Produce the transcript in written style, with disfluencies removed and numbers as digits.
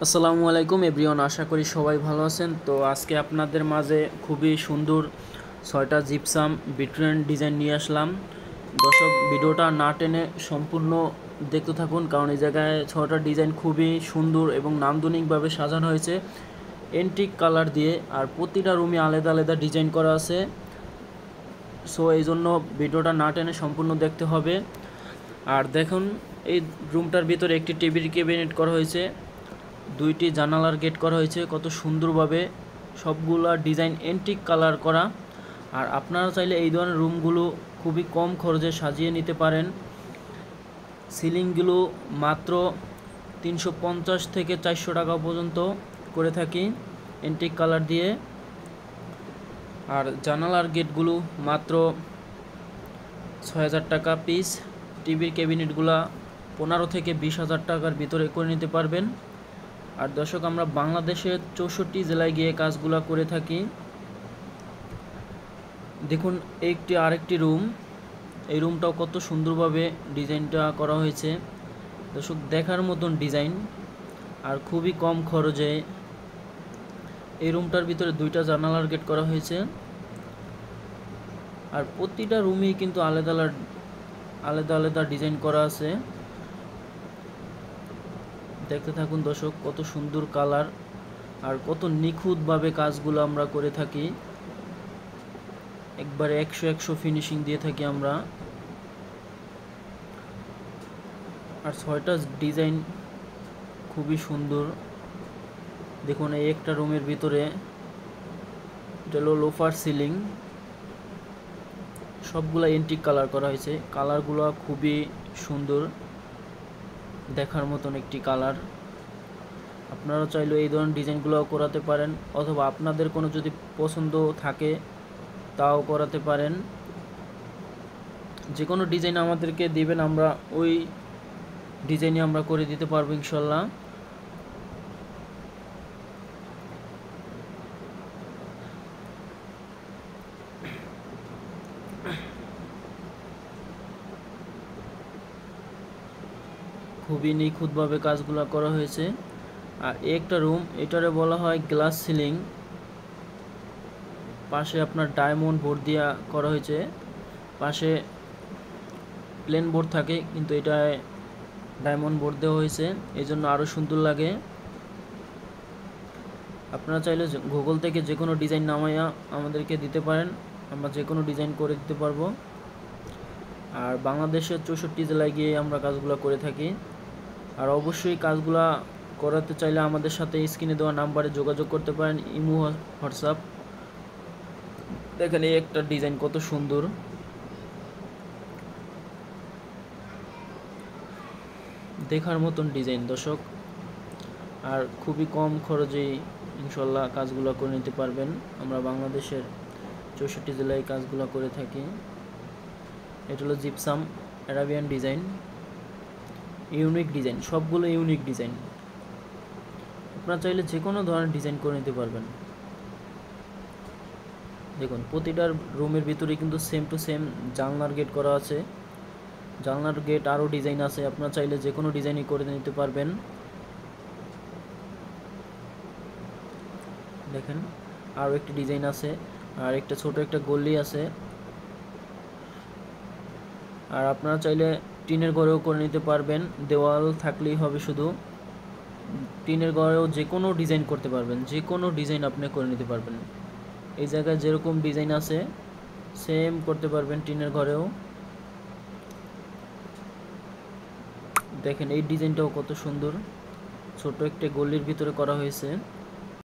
আসসালামু আলাইকুম এভরিওয়ান, আশা করি সবাই ভালো আছেন। তো আজকে আপনাদের মাঝে খুবই সুন্দর 6টা জিপসাম বিটুইন ডিজাইন নিয়ে আসলাম। দর্শক, ভিডিওটা না টেনে সম্পূর্ণ দেখতে থাকুন, কারণ এই জায়গায় 6টা ডিজাইন খুবই সুন্দর এবং নান্দনিকভাবে সাজানো হয়েছে এন্টিক কালার দিয়ে, আর প্রতিটা রুমে আলাদা আলাদা ডিজাইন করা আছে। সো এই জন্য ভিডিওটা না টেনে সম্পূর্ণ দেখতে হবে। আর দেখুন, এই রুমটার ভিতরে একটি টিভির ক্যাবিনেট করা হয়েছে, 2টি জানালার গেট করা হয়েছে কত সুন্দরভাবে, সবগুলা ডিজাইন এন্টিক কালার করা। আর আপনারা চাইলে এই ধরনের রুমগুলো খুবই কম খরচে সাজিয়ে নিতে পারেন। সিলিংগুলো মাত্র 350 থেকে 400 টাকা পর্যন্ত করে থাকি এন্টিক কালার দিয়ে। আর জানালার গেটগুলো মাত্র 6000 টাকা পিস। টিভির ক্যাবিনেটগুলা 15 থেকে 20,000 টাকার ভিতরে করে নিতে পারবেন। আর দর্শক, আমরা বাংলাদেশের 64 জেলায় গিয়ে কাজগুলো করে থাকি। দেখুন, আরেকটি রুম, এই রুমটাও কত সুন্দরভাবে ডিজাইনটা করা হয়েছে। দর্শক, দেখার মতন ডিজাইন আর খুবই কম খরচে। এই রুমটার ভিতরে 2টা জানালার গেট করা হয়েছে, আর প্রতিটা রুমেই কিন্তু আলাদা আলাদা ডিজাইন করা আছে। দেখতে থাকুন দর্শক, কত সুন্দর কালার আর কত নিখুঁতভাবে কাজগুলো আমরা করে থাকি। একবারে 100 ফিনিশিং দিয়ে থাকি আমরা। আর 6টা ডিজাইন খুবই সুন্দর। দেখুন, এই একটা রুমের ভিতরে এটা হলো লোফার সিলিং, সবগুলা এন্টিক কালার করা হয়েছে। কালারগুলো খুবই সুন্দর, দেখার মতন একটি কালার। আপনারা চাইলে এই ধরনের ডিজাইনগুলো করাতে পারেন, অথবা আপনাদের কোনো যদি পছন্দ থাকে তাও করাতে পারেন। যে কোনো ডিজাইন আমাদেরকে দিবেন, আমরা ওই ডিজাইনে আমরা করে দিতে পারবো ইনশাল্লাহ। খুবই নিখুঁতভাবে কাজগুলো করা হয়েছে। আর একটা রুম, এটারে বলা হয় গ্লাস সিলিং। পাশে আপনার ডায়মন্ড বোর্ড দিয়া করা হয়েছে, পাশে প্লেন বোর্ড থাকে কিন্তু এটায় ডায়মন্ড বোর্ড দেওয়া হয়েছে, এই জন্য আরও সুন্দর লাগে। আপনারা চাইলে গুগল থেকে যে কোনো ডিজাইন নামাইয়া আমাদেরকে দিতে পারেন, আমরা যে কোনো ডিজাইন করে দিতে পারবো। আর বাংলাদেশের 64 জেলায় গিয়ে আমরা কাজগুলো করে থাকি। আর অবশ্যই কাজগুলা করাতে চাইলে আমাদের সাথে স্ক্রিনে দেওয়া নাম্বারে যোগাযোগ করতে পারেন, ইমো, হোয়াটসঅ্যাপ। দেখেন, এই একটা ডিজাইন কত সুন্দর, দেখার মতন ডিজাইন দর্শক। আর খুবই কম খরচেই ইনশাল্লাহ কাজগুলো করে নিতে পারবেন। আমরা বাংলাদেশের 64 জেলায় কাজগুলো করে থাকি। এটা হলো gypsum Arabian design, unique design, সবগুলো ইউনিক ডিজাইন। আপনারা চাইলে যে কোনো ধরনের ডিজাইন করে নিতে পারবেন। দেখুন, প্রতিটা রুমের ভিতরে কিন্তু সেম টু সেম জানলার গেট করা আছে। জানলার গেট আরও ডিজাইন আছে, আপনারা চাইলে যে কোনো ডিজাইনই করে নিতে পারবেন। দেখেন, আরও একটি ডিজাইন আছে, আর একটা ছোট একটা গলি আছে। আর আপনারা চাইলে টিনের ঘরেও করে নিতে পারবেন, দেওয়াল থাকলেই হবে শুধু। টিনের ঘরেও যে কোনো ডিজাইন করতে পারবেন, যে কোনো ডিজাইন আপনি করে নিতে পারবেন। এই জায়গায় যেরকম ডিজাইন আছে সেম করতে পারবেন টিনের ঘরেও। দেখেন, এই ডিজাইনটাও কত সুন্দর, ছোট একটা গলির ভিতরে করা হয়েছে।